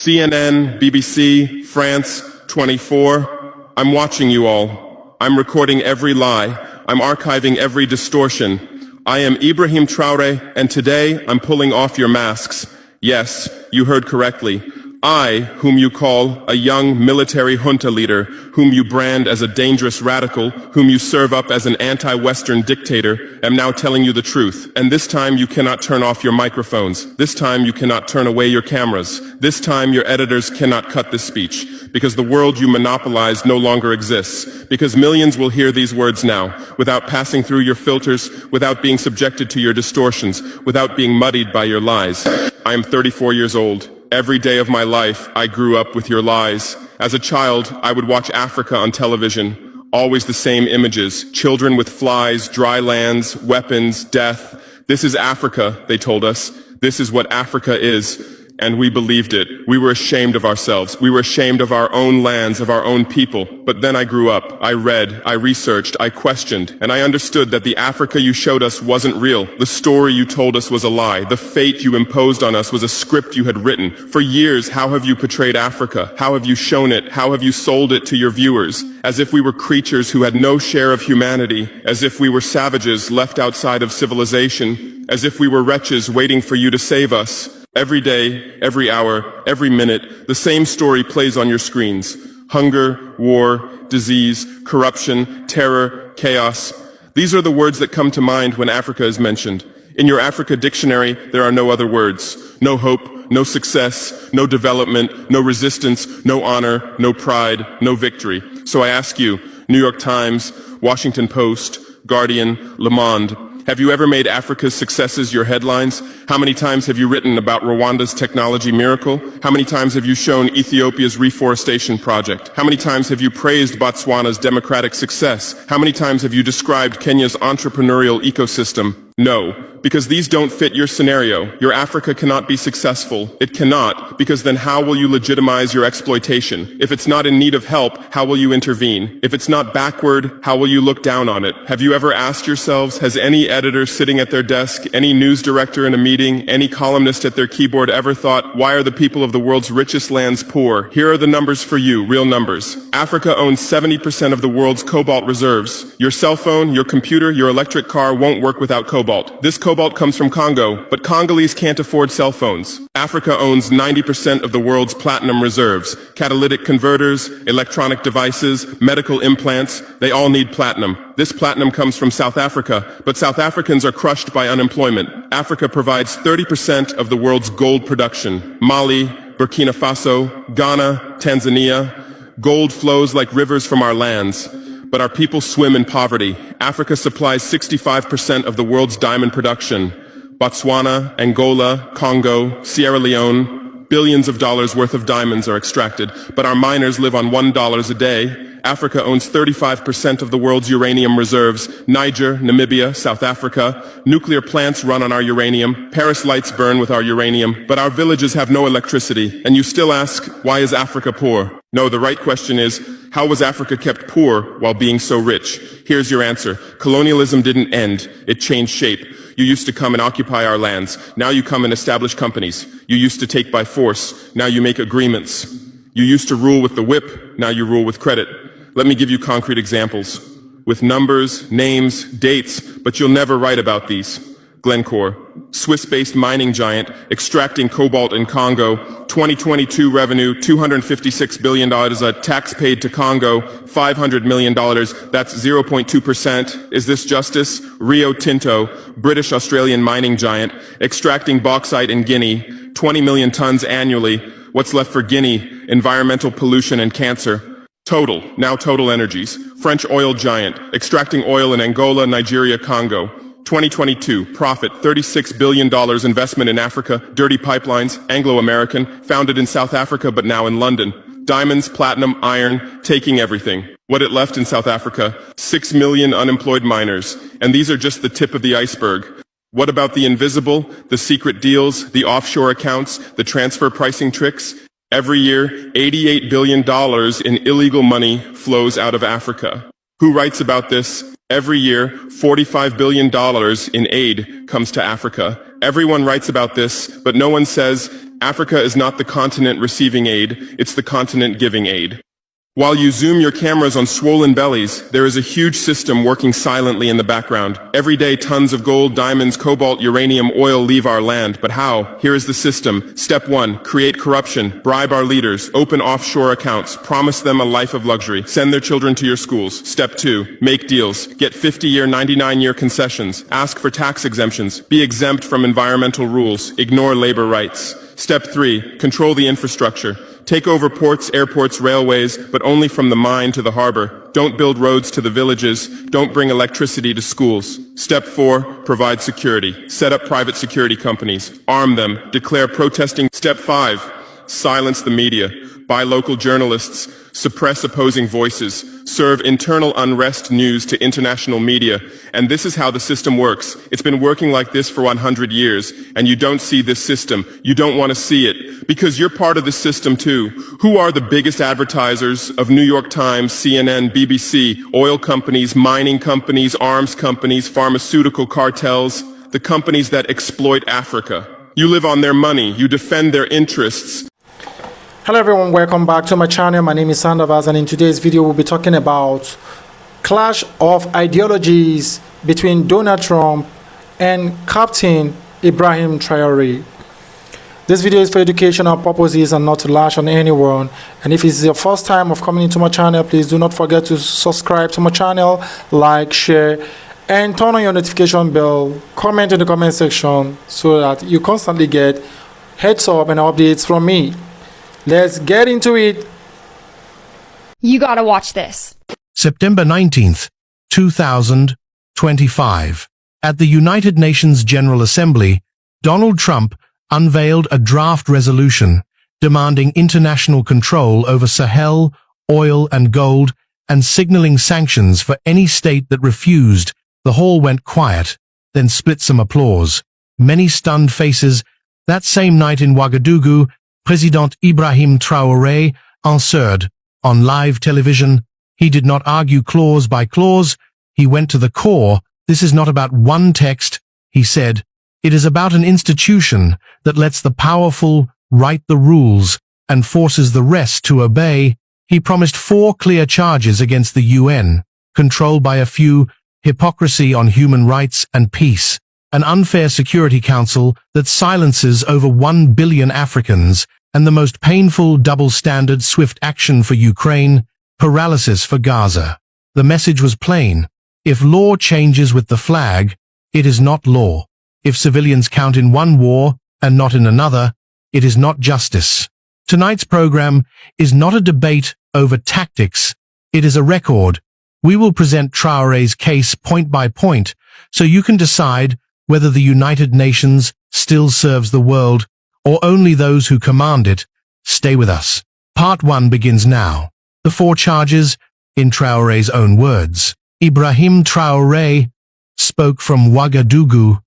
CNN, BBC, France, 24. I'm watching you all. I'm recording every lie. I'm archiving every distortion. I am Ibrahim Traoré, and today I'm pulling off your masks. Yes, you heard correctly. I, whom you call a young military junta leader, whom you brand as a dangerous radical, whom you serve up as an anti-Western dictator, am now telling you the truth. And this time you cannot turn off your microphones. This time you cannot turn away your cameras. This time your editors cannot cut this speech, because the world you monopolize no longer exists. Because millions will hear these words now, without passing through your filters, without being subjected to your distortions, without being muddied by your lies. I am 34 years old. Every day of my life, I grew up with your lies. As a child, I would watch Africa on television. Always the same images. Children with flies, dry lands, weapons, death. This is Africa, they told us. This is what Africa is. And we believed it. We were ashamed of ourselves. We were ashamed of our own lands, of our own people. But then I grew up. I read, I researched, I questioned, and I understood that the Africa you showed us wasn't real. The story you told us was a lie. The fate you imposed on us was a script you had written. For years, how have you portrayed Africa? How have you shown it? How have you sold it to your viewers? As if we were creatures who had no share of humanity, as if we were savages left outside of civilization, as if we were wretches waiting for you to save us. Every day, every hour, every minute, the same story plays on your screens. Hunger, war, disease, corruption, terror, chaos. These are the words that come to mind when Africa is mentioned. In your Africa dictionary, there are no other words. No hope, no success, no development, no resistance, no honor, no pride, no victory. So I ask you, New York Times, Washington Post, Guardian, Le Monde, have you ever made Africa's successes your headlines? How many times have you written about Rwanda's technology miracle? How many times have you shown Ethiopia's reforestation project? How many times have you praised Botswana's democratic success? How many times have you described Kenya's entrepreneurial ecosystem? No, because these don't fit your scenario. Your Africa cannot be successful. It cannot, because then how will you legitimize your exploitation? If it's not in need of help, how will you intervene? If it's not backward, how will you look down on it? Have you ever asked yourselves, has any editor sitting at their desk, any news director in a meeting, any columnist at their keyboard ever thought, why are the people of the world's richest lands poor? Here are the numbers for you, real numbers. Africa owns 70% of the world's cobalt reserves. Your cell phone, your computer, your electric car won't work without cobalt. This cobalt comes from Congo, but Congolese can't afford cell phones. Africa owns 90% of the world's platinum reserves. Catalytic converters, electronic devices, medical implants, they all need platinum. This platinum comes from South Africa, but South Africans are crushed by unemployment. Africa provides 30% of the world's gold production. Mali, Burkina Faso, Ghana, Tanzania. Gold flows like rivers from our lands. But our people swim in poverty. Africa supplies 65% of the world's diamond production. Botswana, Angola, Congo, Sierra Leone, billions of dollars worth of diamonds are extracted, but our miners live on $1 a day. Africa owns 35% of the world's uranium reserves. Niger, Namibia, South Africa. Nuclear plants run on our uranium. Paris lights burn with our uranium. But our villages have no electricity. And you still ask, why is Africa poor? No, the right question is, how was Africa kept poor while being so rich? Here's your answer. Colonialism didn't end. It changed shape. You used to come and occupy our lands. Now you come and establish companies. You used to take by force. Now you make agreements. You used to rule with the whip. Now you rule with credit. Let me give you concrete examples. With numbers, names, dates, but you'll never write about these. Glencore, Swiss-based mining giant, extracting cobalt in Congo. 2022 revenue, $256 billion. A tax paid to Congo, $500 million. That's 0.2%. Is this justice? Rio Tinto, British-Australian mining giant, extracting bauxite in Guinea, 20 million tons annually. What's left for Guinea? Environmental pollution and cancer. Total, now Total Energies, French oil giant, extracting oil in Angola, Nigeria, Congo. 2022, profit, $36 billion investment in Africa, dirty pipelines, Anglo-American, founded in South Africa but now in London. Diamonds, platinum, iron, taking everything. What it left in South Africa, 6 million unemployed miners. And these are just the tip of the iceberg. What about the invisible, the secret deals, the offshore accounts, the transfer pricing tricks? Every year, $88 billion in illegal money flows out of Africa. Who writes about this? Every year, $45 billion in aid comes to Africa. Everyone writes about this, but no one says Africa is not the continent receiving aid, it's the continent giving aid. While you zoom your cameras on swollen bellies, there is a huge system working silently in the background. Every day, tons of gold, diamonds, cobalt, uranium, oil leave our land. But how? Here is the system. Step 1. Create corruption. Bribe our leaders. Open offshore accounts. Promise them a life of luxury. Send their children to your schools. Step 2. Make deals. Get 50-year, 99-year concessions. Ask for tax exemptions. Be exempt from environmental rules. Ignore labor rights. Step 3. Control the infrastructure. Take over ports, airports, railways, but only from the mine to the harbor. Don't build roads to the villages. Don't bring electricity to schools. Step 4. Provide security. Set up private security companies. Arm them. Declare protesting. Step 5. Silence the media. Buy local journalists. Suppress opposing voices. Serve internal unrest news to international media. And this is how the system works. It's been working like this for 100 years, and you don't see this system. You don't want to see it, because you're part of the system too. Who are the biggest advertisers of New York Times, CNN, BBC, oil companies, mining companies, arms companies, pharmaceutical cartels, the companies that exploit Africa? You live on their money. You defend their interests. Hello everyone, welcome back to my channel. My name is Sandavas, and in today's video we'll be talking about clash of ideologies between Donald Trump and Captain Ibrahim Traoré. This video is for educational purposes and not to lash on anyone. And if it's your first time of coming into my channel, please do not forget to subscribe to my channel, like, share, and turn on your notification bell. Comment in the comment section so that you constantly get heads up and updates from me. Let's get into it. You gotta watch this. September 19th, 2025. At the United Nations General Assembly, Donald Trump unveiled a draft resolution demanding international control over Sahel, oil and gold, and signaling sanctions for any state that refused. The hall went quiet, then split some applause. Many stunned faces. That same night in Ouagadougou, President Ibrahim Traoré answered on live television. He did not argue clause by clause. He went to the core. This is not about one text, he said. It is about an institution that lets the powerful write the rules and forces the rest to obey. He promised 4 clear charges against the UN, controlled by a few, hypocrisy on human rights and peace, an unfair Security Council that silences over 1 billion Africans, and the most painful double-standard swift action for Ukraine, paralysis for Gaza. The message was plain. If law changes with the flag, it is not law. If civilians count in one war and not in another, it is not justice. Tonight's program is not a debate over tactics. It is a record. We will present Traoré's case point by point, so you can decide whether the United Nations still serves the world or only those who command it. Stay with us. Part 1 begins now. The 4 charges, in Traoré's own words. Ibrahim Traoré spoke from Ouagadougou.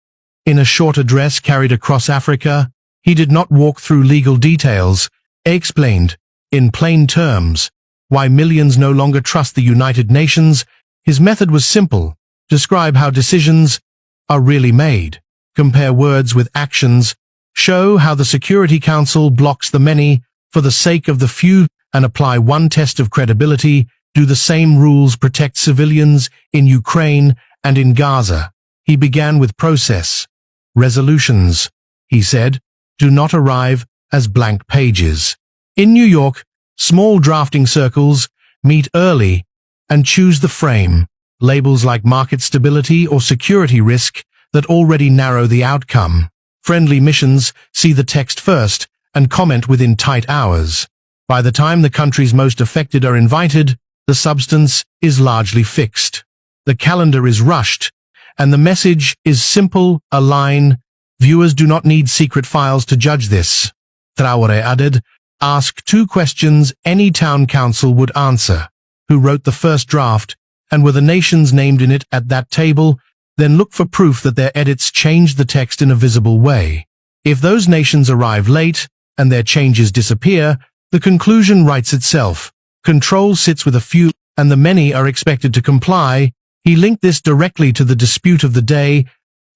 In a short address carried across Africa, he did not walk through legal details. He explained, in plain terms, why millions no longer trust the United Nations. His method was simple. Describe how decisions are really made. Compare words with actions. Show how the Security Council blocks the many for the sake of the few, and apply one test of credibility. Do the same rules protect civilians in Ukraine and in Gaza? He began with process. Resolutions, he said, do not arrive as blank pages. In New York, small drafting circles meet early and choose the frame. Labels like market stability or security risk that already narrow the outcome. Friendly missions see the text first and comment within tight hours. By the time the countries most affected are invited, the substance is largely fixed. The calendar is rushed, and the message is simple, a line. Viewers do not need secret files to judge this. Traoré added, ask 2 questions any town council would answer. Who wrote the first draft, and were the nations named in it at that table? Then look for proof that their edits changed the text in a visible way. If those nations arrive late, and their changes disappear, the conclusion writes itself. Control sits with a few, and the many are expected to comply. He linked this directly to the dispute of the day,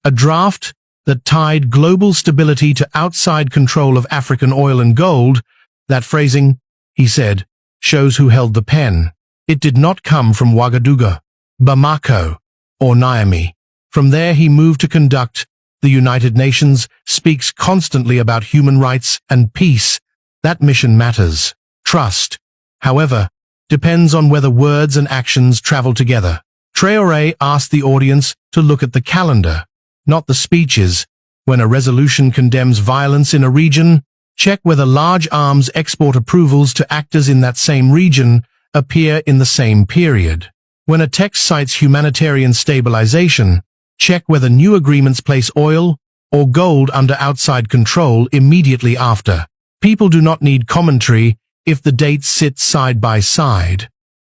a draft that tied global stability to outside control of African oil and gold. That phrasing, he said, shows who held the pen. It did not come from Ouagadougou, Bamako, or Niamey. From there he moved to conduct. The United Nations speaks constantly about human rights and peace. That mission matters. Trust, however, depends on whether words and actions travel together. Traoré asked the audience to look at the calendar, not the speeches. When a resolution condemns violence in a region, check whether large arms export approvals to actors in that same region appear in the same period. When a text cites humanitarian stabilization, check whether new agreements place oil or gold under outside control immediately after. People do not need commentary if the dates sit side by side.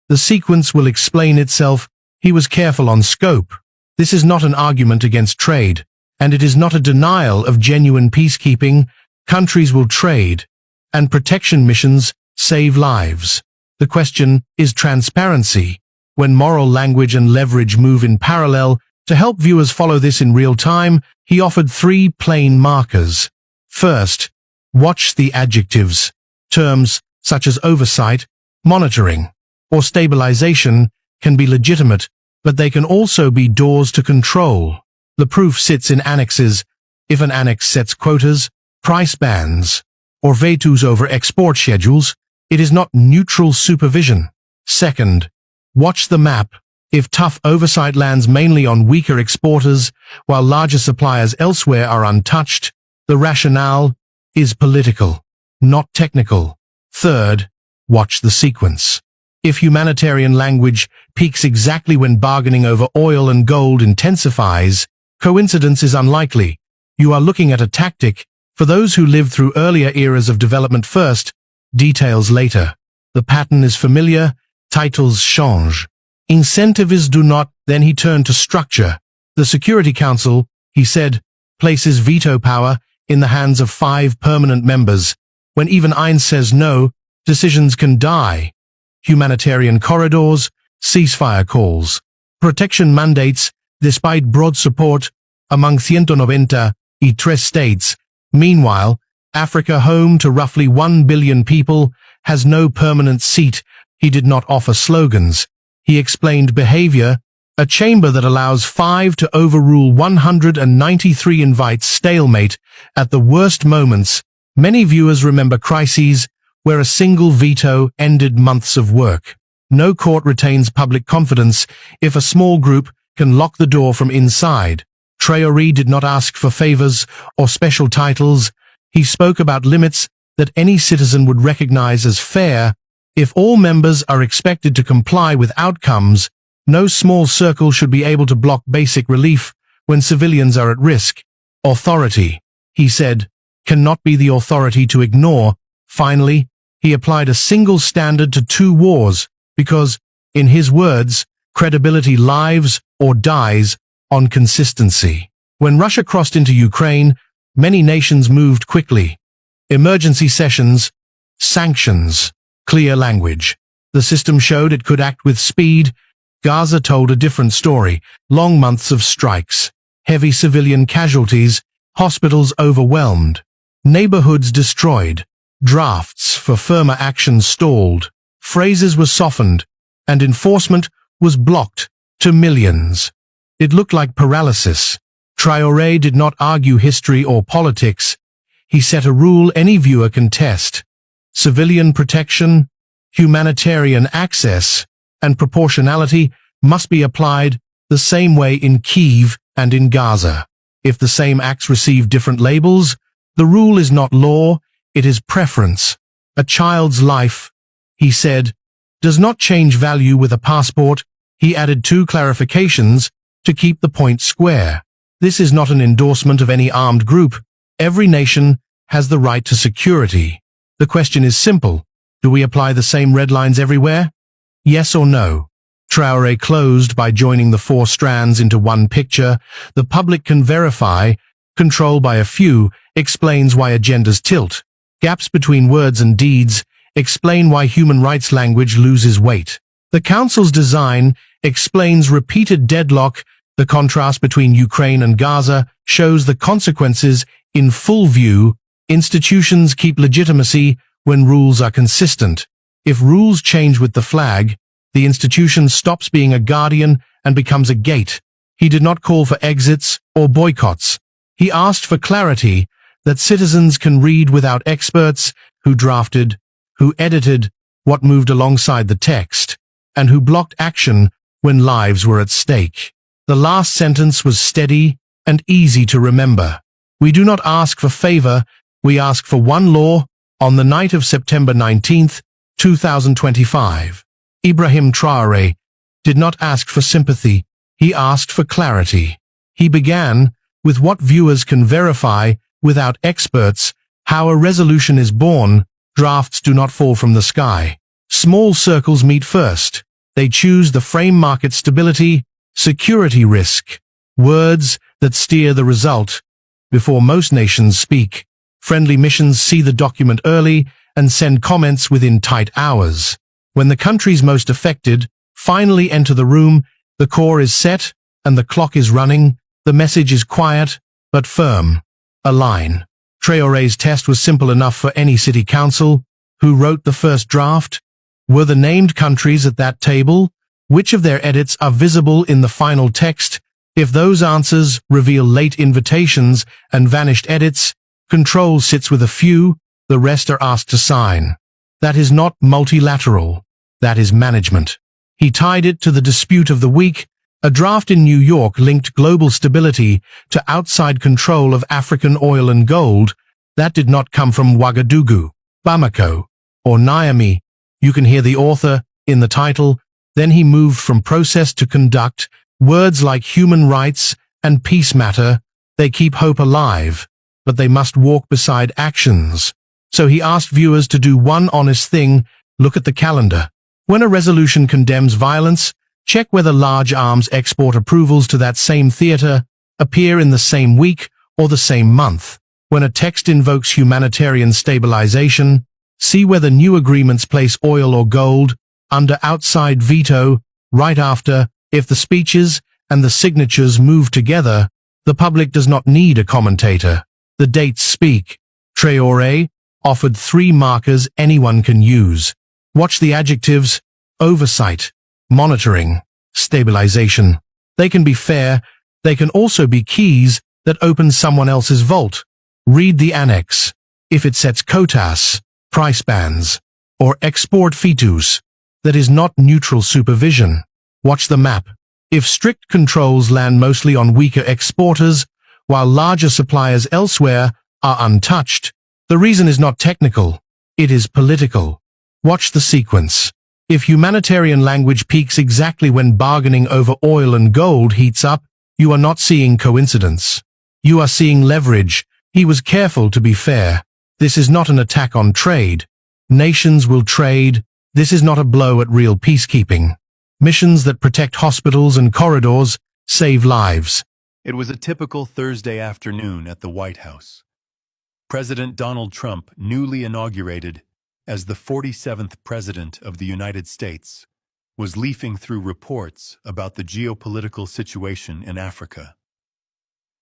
The sequence will explain itself. He was careful on scope. This is not an argument against trade, and it is not a denial of genuine peacekeeping. Countries will trade, and protection missions save lives. The question is transparency. When moral language and leverage move in parallel, to help viewers follow this in real time, he offered 3 plain markers. First, watch the adjectives. Terms such as oversight, monitoring, or stabilization can be legitimate, but they can also be doors to control. The proof sits in annexes. If an annex sets quotas, price bands, or vetoes over export schedules, it is not neutral supervision. Second, watch the map. If tough oversight lands mainly on weaker exporters, while larger suppliers elsewhere are untouched, the rationale is political, not technical. Third, watch the sequence. If humanitarian language peaks exactly when bargaining over oil and gold intensifies, coincidence is unlikely. You are looking at a tactic. For those who lived through earlier eras of development first, details later. The pattern is familiar, titles change. Incentives do not. Then he turned to structure. The Security Council, he said, places veto power in the hands of 5 permanent members. When even Ein says no, decisions can die. Humanitarian corridors, ceasefire calls, protection mandates, despite broad support among 193 states. Meanwhile, Africa, home to roughly 1 billion people, has no permanent seat. He did not offer slogans. He explained behavior. A chamber that allows 5 to overrule 193 invites stalemate at the worst moments. Many viewers remember crises where a single veto ended months of work. No court retains public confidence if a small group can lock the door from inside. Traoré did not ask for favors or special titles. He spoke about limits that any citizen would recognize as fair. If all members are expected to comply with outcomes, no small circle should be able to block basic relief when civilians are at risk. Authority, he said, cannot be the authority to ignore. Finally, he applied a single standard to 2 wars because, in his words, credibility lives or dies on consistency. When Russia crossed into Ukraine, many nations moved quickly. Emergency sessions, sanctions, clear language. The system showed it could act with speed. Gaza told a different story. Long months of strikes, heavy civilian casualties, hospitals overwhelmed, neighborhoods destroyed, drafts for firmer action stalled, phrases were softened, and enforcement was blocked to millions. It looked like paralysis. Traoré did not argue history or politics. He set a rule any viewer can test. Civilian protection, humanitarian access, and proportionality must be applied the same way in Kyiv and in Gaza. If the same acts receive different labels, the rule is not law, it is preference. A child's life, he said, does not change value with a passport. He added 2 clarifications to keep the point square. This is not an endorsement of any armed group. Every nation has the right to security. The question is simple. Do we apply the same red lines everywhere? Yes or no? Traoré closed by joining the 4 strands into one picture. The public can verify. Control by a few explains why agendas tilt. Gaps between words and deeds explain why human rights language loses weight. The Council's design explains repeated deadlock The contrast between Ukraine and Gaza shows the consequences in full view. Institutions keep legitimacy when rules are consistent. If rules change with the flag, the institution stops being a guardian and becomes a gate. He did not call for exits or boycotts. He asked for clarity that citizens can read without experts who drafted, who edited what moved alongside the text, and who blocked action when lives were at stake. The last sentence was steady and easy to remember. We do not ask for favor, we ask for one law. On the night of September 19th, 2025, Ibrahim Traoré did not ask for sympathy, he asked for clarity. He began with what viewers can verify without experts, how a resolution is born. Drafts do not fall from the sky. Small circles meet first. They choose the frame: market stability, security risk, words that steer the result. Before most nations speak, friendly missions see the document early and send comments within tight hours. When the countries most affected finally enter the room, the core is set and the clock is running. The message is quiet but firm. A line. Traoré's test was simple enough for any city council. Who wrote the first draft? Were the named countries at that table? Which of their edits are visible in the final text? If those answers reveal late invitations and vanished edits, control sits with a few, the rest are asked to sign. That is not multilateral. That is management. He tied it to the dispute of the week. A draft in New York linked global stability to outside control of African oil and gold. That did not come from Ouagadougou, Bamako, or Niamey. You can hear the author in the title. Then he moved from process to conduct. Words like human rights and peace matter. They keep hope alive, but they must walk beside actions. So he asked viewers to do one honest thing: look at the calendar. When a resolution condemns violence, check whether large arms export approvals to that same theater appear in the same week or the same month. When a text invokes humanitarian stabilization, see whether new agreements place oil or gold under outside veto right after. If the speeches and the signatures move together, the public does not need a commentator. The dates speak. Traoré offered 3 markers anyone can use. Watch the adjectives: oversight, monitoring, stabilization. They can be fair. They can also be keys that open someone else's vault. Read the annex. If it sets quotas, price bands, or export fetus, that is not neutral supervision. Watch the map. If strict controls land mostly on weaker exporters, while larger suppliers elsewhere are untouched, the reason is not technical, it is political. Watch the sequence. If humanitarian language peaks exactly when bargaining over oil and gold heats up, you are not seeing coincidence. You are seeing leverage. He was careful to be fair. This is not an attack on trade. Nations will trade. This is not a blow at real peacekeeping. Missions that protect hospitals and corridors save lives. It was a typical Thursday afternoon at the White House. President Donald Trump, newly inaugurated as the 47th President of the United States, was leafing through reports about the geopolitical situation in Africa.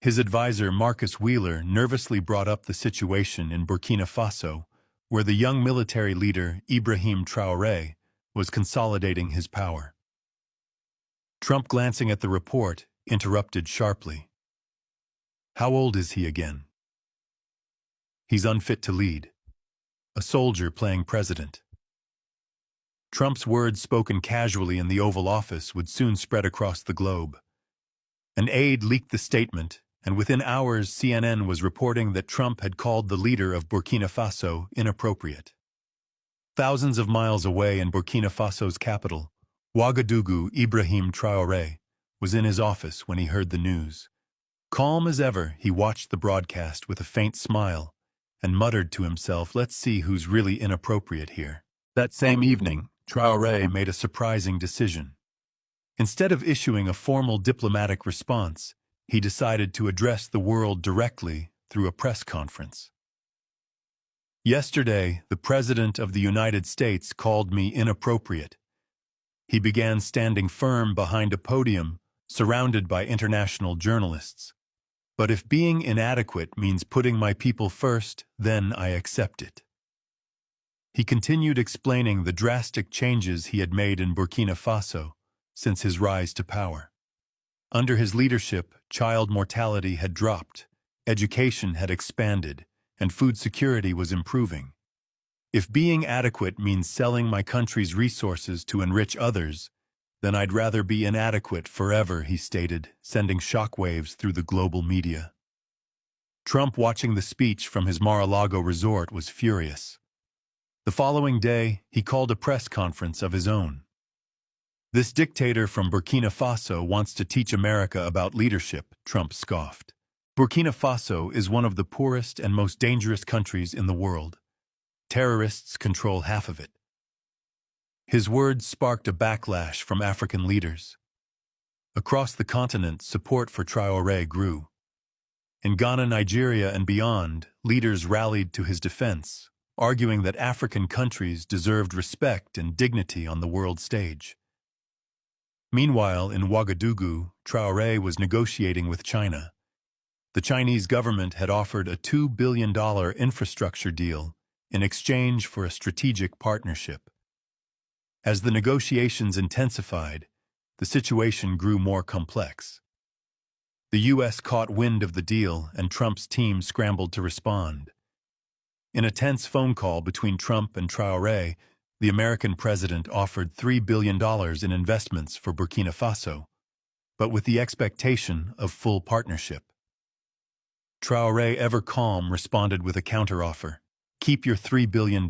His advisor, Marcus Wheeler, nervously brought up the situation in Burkina Faso, where the young military leader, Ibrahim Traoré, was consolidating his power. Trump, glancing at the report, interrupted sharply. How old is he again? He's unfit to lead. A soldier playing president. Trump's words, spoken casually in the Oval Office, would soon spread across the globe. An aide leaked the statement, and within hours CNN was reporting that Trump had called the leader of Burkina Faso inappropriate. Thousands of miles away in Burkina Faso's capital, Ouagadougou, Ibrahim Traoré was in his office when he heard the news. Calm as ever, he watched the broadcast with a faint smile and muttered to himself, "Let's see who's really inappropriate here." That same evening, Traoré made a surprising decision. Instead of issuing a formal diplomatic response, he decided to address the world directly through a press conference. Yesterday, the President of the United States called me inappropriate. He began, standing firm behind a podium surrounded by international journalists. But if being inadequate means putting my people first, then I accept it. He continued explaining the drastic changes he had made in Burkina Faso since his rise to power. Under his leadership, child mortality had dropped, education had expanded, and food security was improving. If being adequate means selling my country's resources to enrich others, then I'd rather be inadequate forever, he stated, sending shockwaves through the global media. Trump, watching the speech from his Mar-a-Lago resort, was furious. The following day, he called a press conference of his own. This dictator from Burkina Faso wants to teach America about leadership, Trump scoffed. Burkina Faso is one of the poorest and most dangerous countries in the world. Terrorists control half of it. His words sparked a backlash from African leaders. Across the continent, support for Traoré grew. In Ghana, Nigeria, and beyond, leaders rallied to his defense, arguing that African countries deserved respect and dignity on the world stage. Meanwhile, in Ouagadougou, Traoré was negotiating with China. The Chinese government had offered a $2 billion infrastructure deal in exchange for a strategic partnership. As the negotiations intensified, the situation grew more complex. The U.S. caught wind of the deal, and Trump's team scrambled to respond. In a tense phone call between Trump and Traoré, the American president offered $3 billion in investments for Burkina Faso, but with the expectation of full partnership. Traoré, ever calm, responded with a counteroffer. Keep your $3 billion.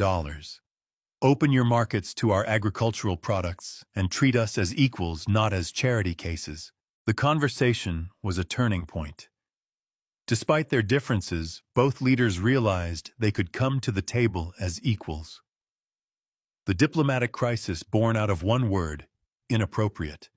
Open your markets to our agricultural products and treat us as equals, not as charity cases. The conversation was a turning point. Despite their differences, both leaders realized they could come to the table as equals. The diplomatic crisis, born out of one word, inappropriate,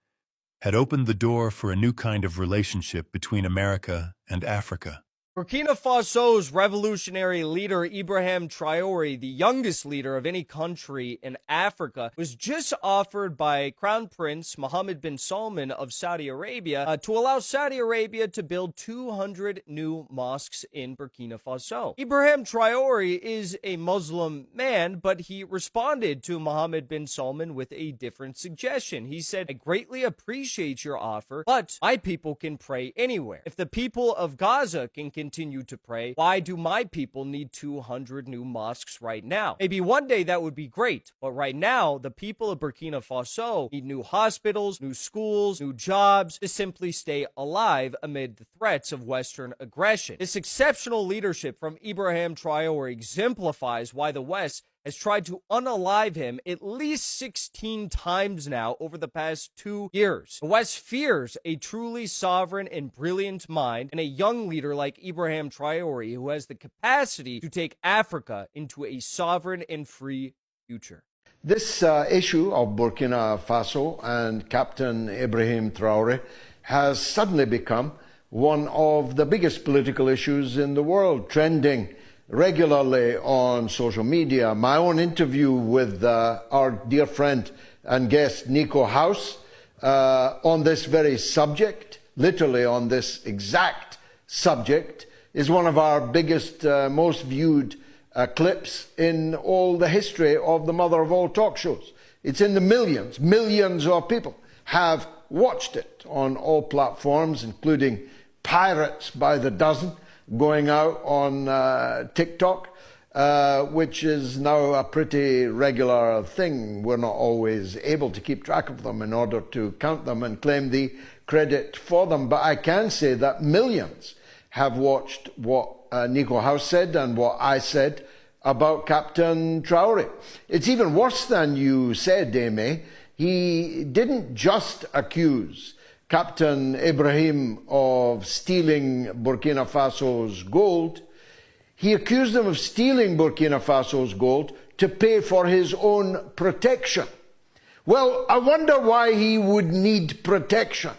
had opened the door for a new kind of relationship between America and Africa. Burkina Faso's revolutionary leader Ibrahim Traoré, the youngest leader of any country in Africa, was just offered by Crown Prince Mohammed bin Salman of Saudi Arabia to allow Saudi Arabia to build 200 new mosques in Burkina Faso. Ibrahim Traoré is a Muslim man, but he responded to Mohammed bin Salman with a different suggestion. He said, "I greatly appreciate your offer, but my people can pray anywhere. If the people of Gaza can continue to pray, why do my people need 200 new mosques right now? Maybe one day that would be great, but right now, the people of Burkina Faso need new hospitals, new schools, new jobs to simply stay alive amid the threats of Western aggression." This exceptional leadership from Ibrahim Traoré exemplifies why the West has tried to unalive him at least 16 times now over the past 2 years. The West fears a truly sovereign and brilliant mind and a young leader like Ibrahim Traoré who has the capacity to take Africa into a sovereign and free future. This issue of Burkina Faso and Captain Ibrahim Traoré has suddenly become one of the biggest political issues in the world, trending regularly on social media. My own interview with our dear friend and guest Nico House on this very subject, literally on this exact subject, is one of our biggest, most viewed clips in all the history of the mother of all talk shows. It's in the millions. Millions of people have watched it on all platforms, including pirates by the dozen, going out on TikTok, which is now a pretty regular thing. We're not always able to keep track of them in order to count them and claim the credit for them. But I can say that millions have watched what Nico House said and what I said about Captain Traoré. It's even worse than you said, Amy. He didn't just accuse Captain Ibrahim of stealing Burkina Faso's gold. He accused him of stealing Burkina Faso's gold to pay for his own protection. Well, I wonder why he would need protection.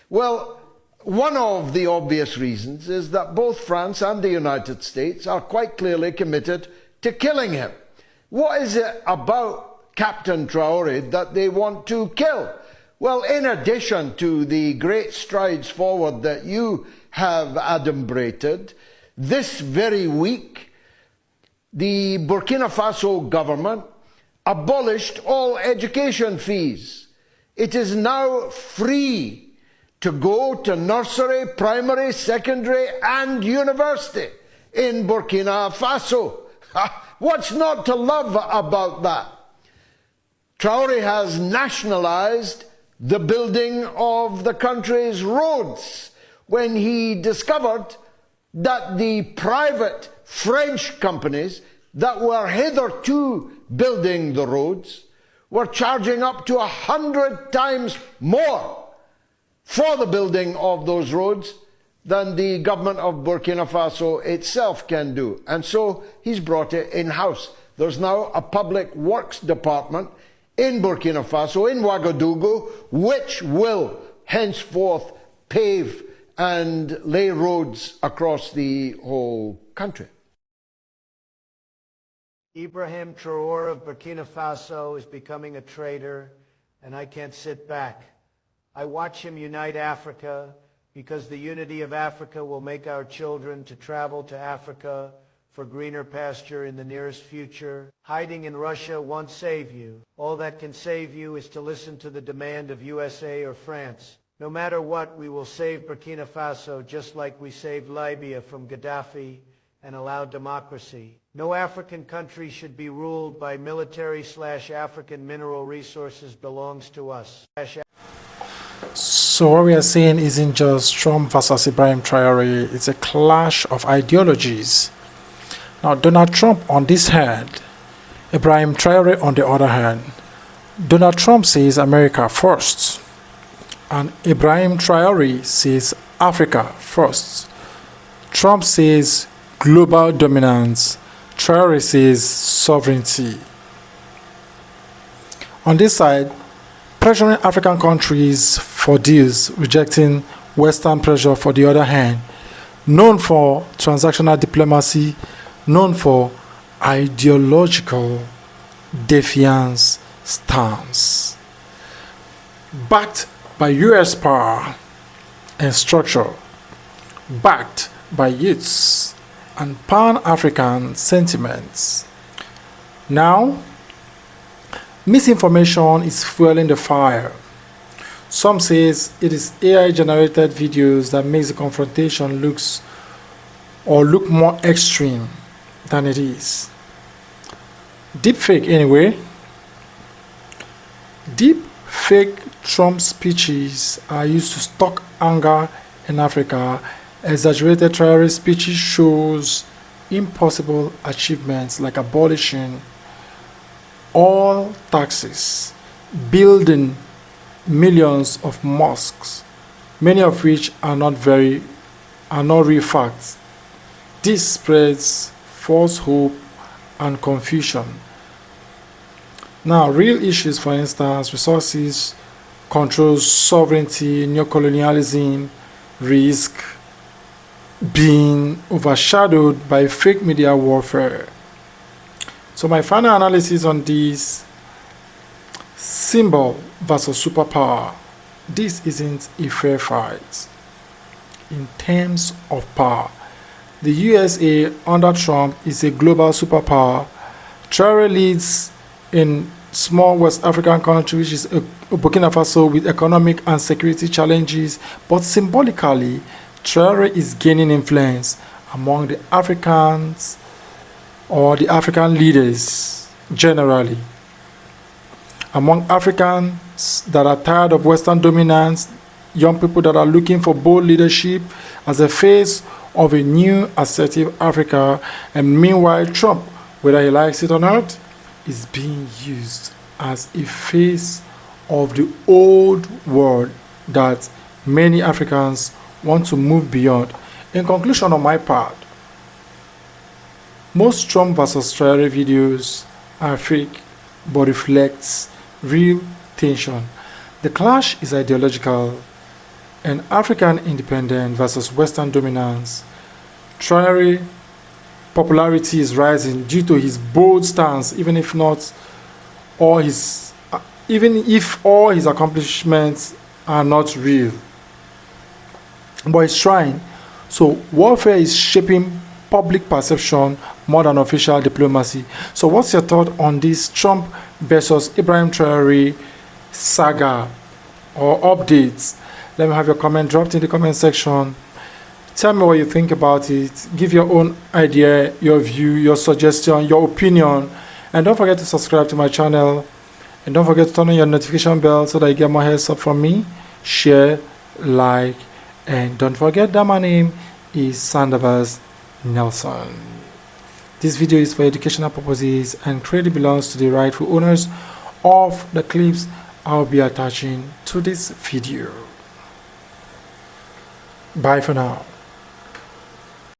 Well, one of the obvious reasons is that both France and the United States are quite clearly committed to killing him. What is it about Captain Traoré that they want to kill? Well, in addition to the great strides forward that you have adumbrated, this very week, the Burkina Faso government abolished all education fees. It is now free to go to nursery, primary, secondary, and university in Burkina Faso. What's not to love about that? Traoré has nationalized the building of the country's roads when he discovered that the private French companies that were hitherto building the roads were charging up to 100 times more for the building of those roads than the government of Burkina Faso itself can do. And so he's brought it in-house. There's now a public works department in Burkina Faso, in Ouagadougou, which will henceforth pave and lay roads across the whole country. Ibrahim Traoré of Burkina Faso is becoming a traitor, and I can't sit back. I watch him unite Africa because the unity of Africa will make our children to travel to Africa for greener pasture in the nearest future. Hiding in Russia won't save you. All that can save you is to listen to the demand of USA or France. No matter what, we will save Burkina Faso just like we saved Libya from Gaddafi and allowed democracy. No African country should be ruled by military/African mineral resources belongs to us. So what we are saying isn't just Trump versus Ibrahim Traoré, it's a clash of ideologies. Now Donald Trump on this hand, Ibrahim Traoré on the other hand. Donald Trump says America first, and Ibrahim Traoré says Africa first. Trump says global dominance, Traoré says sovereignty. On this side, pressuring African countries for deals, rejecting Western pressure for the other hand, known for transactional diplomacy, known for ideological defiance stance. Backed by US power and structure, backed by youths and Pan-African sentiments. Now, misinformation is fueling the fire. Some says it is AI-generated videos that makes the confrontation look more extreme than it is. Deepfake anyway. Deepfake Trump speeches are used to stoke anger in Africa. Exaggerated Traoré speeches shows impossible achievements like abolishing all taxes, building millions of mosques, many of which are not real facts. This spreads false hope and confusion. Now, real issues, for instance, resources, controls, sovereignty, neocolonialism, risk being overshadowed by fake media warfare. So my final analysis on this: symbol versus superpower. This isn't a fair fight. In terms of power, the USA under Trump is a global superpower. Traoré leads in small West African country, which is Burkina Faso, with economic and security challenges, but symbolically, Traoré is gaining influence among the Africans or the African leaders generally. Among Africans that are tired of Western dominance, young people that are looking for bold leadership as a face of a new assertive Africa, and meanwhile Trump, whether he likes it or not, is being used as a face of the old world that many Africans want to move beyond. In conclusion on my part, most Trump versus Traoré videos are fake but reflects real tension. The clash is ideological and African independence versus Western dominance. Traoré popularity is rising due to his bold stance, even if not all his even if all his accomplishments are not real. But he's trying. So warfare is shaping public perception more than official diplomacy. So what's your thought on this Trump versus Ibrahim Traoré saga or updates? Let me have your comment dropped in the comment section. Tell me what you think about it. Give your own idea, your view, your suggestion, your opinion. And don't forget to subscribe to my channel. And don't forget to turn on your notification bell so that you get more heads up from me. Share, like, and don't forget that my name is Sandavas Nelson. This video is for educational purposes and credit belongs to the rightful owners of the clips I'll be attaching to this video. Bye for now.